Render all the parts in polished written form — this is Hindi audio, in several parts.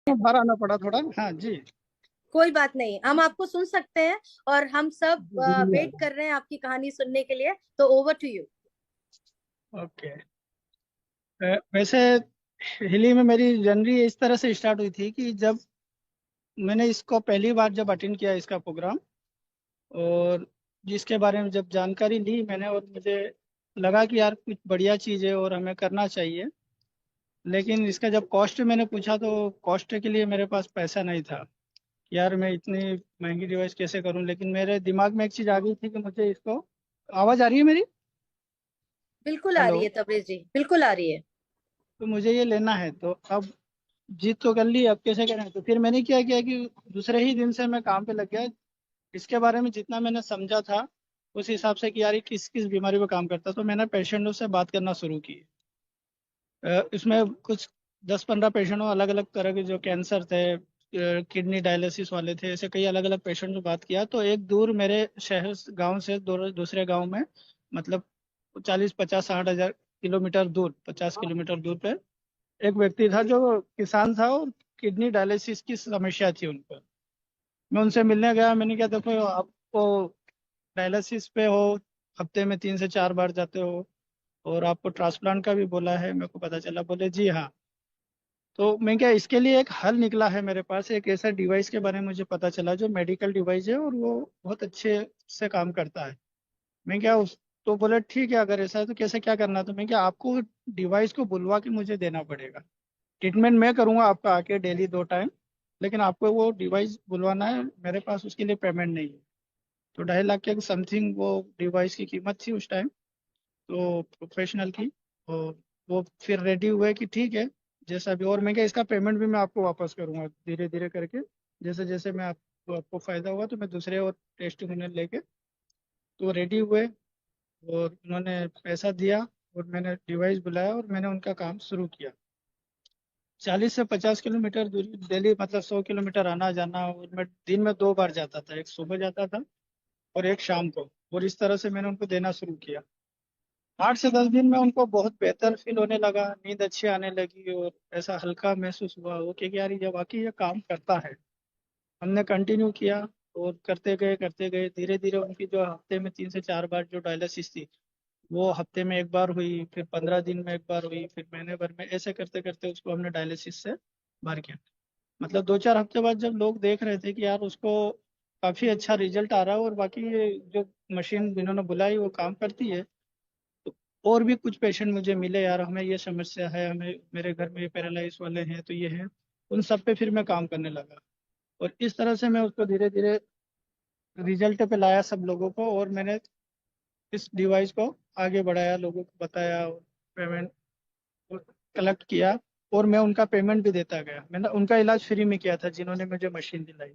बाहर आना पड़ा थोड़ा। हाँ जी। कोई बात नहीं, हम आपको सुन सकते हैं। और हम सब जी। वेट कर रहे हैं आपकी कहानी सुनने के लिए। तो ओवर टू यू। ओके। वैसे हिली में मेरी जर्नी इस तरह से स्टार्ट हुई थी कि जब मैंने इसको पहली बार जब अटेंड किया इसका प्रोग्राम, और जिसके बारे में जब जानकारी ली मैंने, और मुझे लगा कि यार कुछ बढ़िया चीज़ है और हमें करना चाहिए। लेकिन इसका जब कॉस्ट मैंने पूछा तो कॉस्ट के लिए मेरे पास पैसा नहीं था। यार मैं इतनी महंगी डिवाइस कैसे करूं, लेकिन मेरे दिमाग में एक चीज़ आ गई थी कि मुझे इसको। आवाज़ आ रही है मेरी? बिल्कुल आ हेलो। रही है तबरेज जी, बिल्कुल आ रही है। तो मुझे ये लेना है, तो अब जीत तो कर ली, अब कैसे करें? तो फिर मैंने क्या किया कि दूसरे ही दिन से मैं काम पे लग गया। इसके बारे में जितना मैंने समझा था उस हिसाब से कि यार ये किस किस बीमारी पे काम करता है, तो मैंने पेशेंटों से बात करना शुरू की। इसमें कुछ 10-15 पेशेंटों, अलग अलग तरह के, जो कैंसर थे, किडनी डायलिसिस वाले थे, ऐसे कई अलग अलग पेशेंट से बात किया। तो एक दूर मेरे शहर गांव से दूसरे गांव में, मतलब 40-50-60 हज़ार किलोमीटर दूर, 50 किलोमीटर दूर पे एक व्यक्ति था जो किसान था, और किडनी डायलिसिस की समस्या थी उनको। मैं उनसे मिलने गया। मैंने कहा देखो आपको डायलिसिस पे हो, हफ्ते में 3 से 4 बार जाते हो, और आपको ट्रांसप्लांट का भी बोला है, मेरे को पता चला। बोले जी हाँ। तो मैं क्या, इसके लिए एक हल निकला है मेरे पास, एक ऐसा डिवाइस के बारे में मुझे पता चला जो मेडिकल डिवाइस है और वो बहुत अच्छे से काम करता है। मैं क्या उस तो बोले ठीक है, अगर ऐसा है तो कैसे क्या करना है? तो मैं क्या, आपको डिवाइस को बुलवा के मुझे देना पड़ेगा। ट्रीटमेंट मैं करूंगा आपका आके डेली 2 टाइम, लेकिन आपको वो डिवाइस बुलवाना है, मेरे पास उसके लिए पेमेंट नहीं है। तो 2.5 लाख के समथिंग वो डिवाइस की कीमत थी उस टाइम, तो प्रोफेशनल की। और वो फिर रेडी हुए कि ठीक है, जैसा भी। और मैं क्या, इसका पेमेंट भी मैं आपको वापस करूंगा धीरे धीरे करके, जैसे जैसे मैं आपको फायदा हुआ तो मैं दूसरे और टेस्टिमोनियल लेके। तो रेडी हुए, और उन्होंने पैसा दिया, और मैंने डिवाइस बुलाया और मैंने उनका काम शुरू किया। 40 से 50 किलोमीटर दूरी डेली, मतलब 100 किलोमीटर आना जाना। और मैं दिन में 2 बार जाता था, एक सुबह जाता था और एक शाम को। और इस तरह से मैंने उनको देना शुरू किया। 8 से 10 दिन में उनको बहुत बेहतर फील होने लगा, नींद अच्छी आने लगी, और ऐसा हल्का महसूस हुआ वो कि यार ये वाकई ये काम करता है। हमने कंटिन्यू किया, और करते गए धीरे धीरे उनकी जो हफ्ते में 3 से 4 बार जो डायलिसिस थी, वो हफ्ते में एक बार हुई, फिर 15 दिन में एक बार हुई, फिर महीने भर में, ऐसे करते करते उसको हमने डायलिसिस से बाहर किया। मतलब 2-4 हफ्ते बाद जब लोग देख रहे थे कि यार उसको काफी अच्छा रिजल्ट आ रहा है, और बाकी ये जो मशीन जिन्होंने बुलाई वो काम करती है, तो और भी कुछ पेशेंट मुझे मिले, यार हमें ये समस्या है, हमें मेरे घर में ये पैरालाइज वाले हैं, तो ये है। उन सब पे फिर मैं काम करने लगा, और इस तरह से मैं उसको धीरे धीरे रिजल्ट पे लाया सब लोगों को। और मैंने इस डिवाइस को आगे बढ़ाया, लोगों को बताया, और पेमेंट कलेक्ट किया। और मैं उनका पेमेंट भी देता गया। मैंने उनका इलाज फ्री में किया था जिन्होंने मुझे मशीन दिलाई।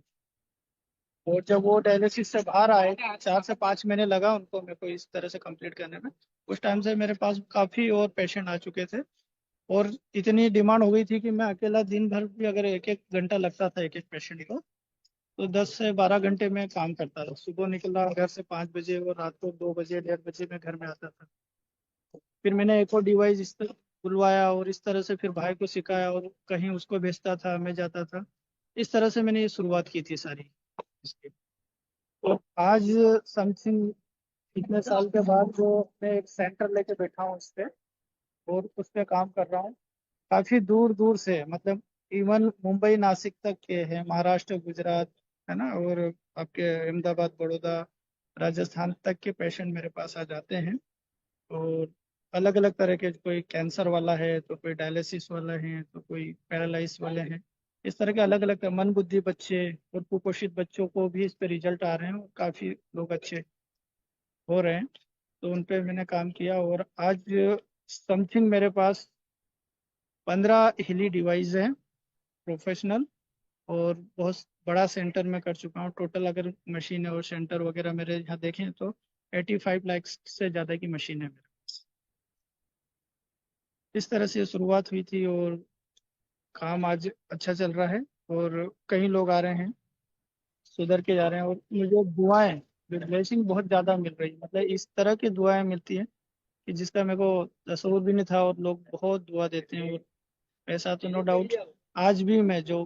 और जब वो डायलिसिस से बाहर आए, 4 से 5 महीने लगा उनको, मेरे को इस तरह से कंप्लीट करने में। उस टाइम से मेरे पास काफ़ी और पेशेंट आ चुके थे, और इतनी डिमांड हो गई थी कि मैं अकेला दिन भर भी अगर एक एक घंटा लगता था एक एक पेशेंट को, तो 10 से 12 घंटे में काम करता था। सुबह निकला घर से 5 बजे, और रात को 2 बजे 1:30 बजे में घर में आता था। फिर मैंने एक और डिवाइस इस तरह बुलवाया, और इस तरह से फिर भाई को सिखाया, और कहीं उसको भेजता था, मैं जाता था। इस तरह से मैंने ये शुरुआत की थी सारी इसकी। तो आज समथिंग इतने साल के बाद जो मैं एक सेंटर लेके बैठा हूँ इस पे, और उस पे काम कर रहा हूँ। काफी दूर दूर से, मतलब इवन मुंबई नासिक तक के हैं, महाराष्ट्र गुजरात, है ना, और आपके अहमदाबाद बड़ौदा राजस्थान तक के पेशेंट मेरे पास आ जाते हैं। और अलग अलग तरह के, कोई कैंसर वाला है, तो कोई डायलिसिस वाला है, तो कोई पैरालाइज वाले हैं। इस तरह के अलग अलग मन बुद्धि बच्चे और कुपोषित बच्चों को भी इस पे रिजल्ट आ रहे हैं, और काफी लोग अच्छे हो रहे हैं। तो उन पे मैंने काम किया, और आज समथिंग मेरे पास 15 हिली डिवाइस हैं प्रोफेशनल। और बहुत बड़ा सेंटर में कर चुका हूँ। टोटल अगर मशीन और सेंटर वगैरह मेरे यहाँ देखें तो 85 लाख से ज़्यादा की मशीन है मेरे। इस तरह से शुरुआत हुई थी, और काम आज अच्छा चल रहा है, और कई लोग आ रहे हैं, सुधर के जा रहे हैं, और मुझे दुआएं, ब्लेसिंग बहुत ज़्यादा मिल रही है। मतलब इस तरह की दुआएं मिलती हैं कि जिसका मेरे को तसव्वुर भी नहीं था, और लोग बहुत दुआ देते हैं। और ऐसा तो नो डाउट आज भी मैं जो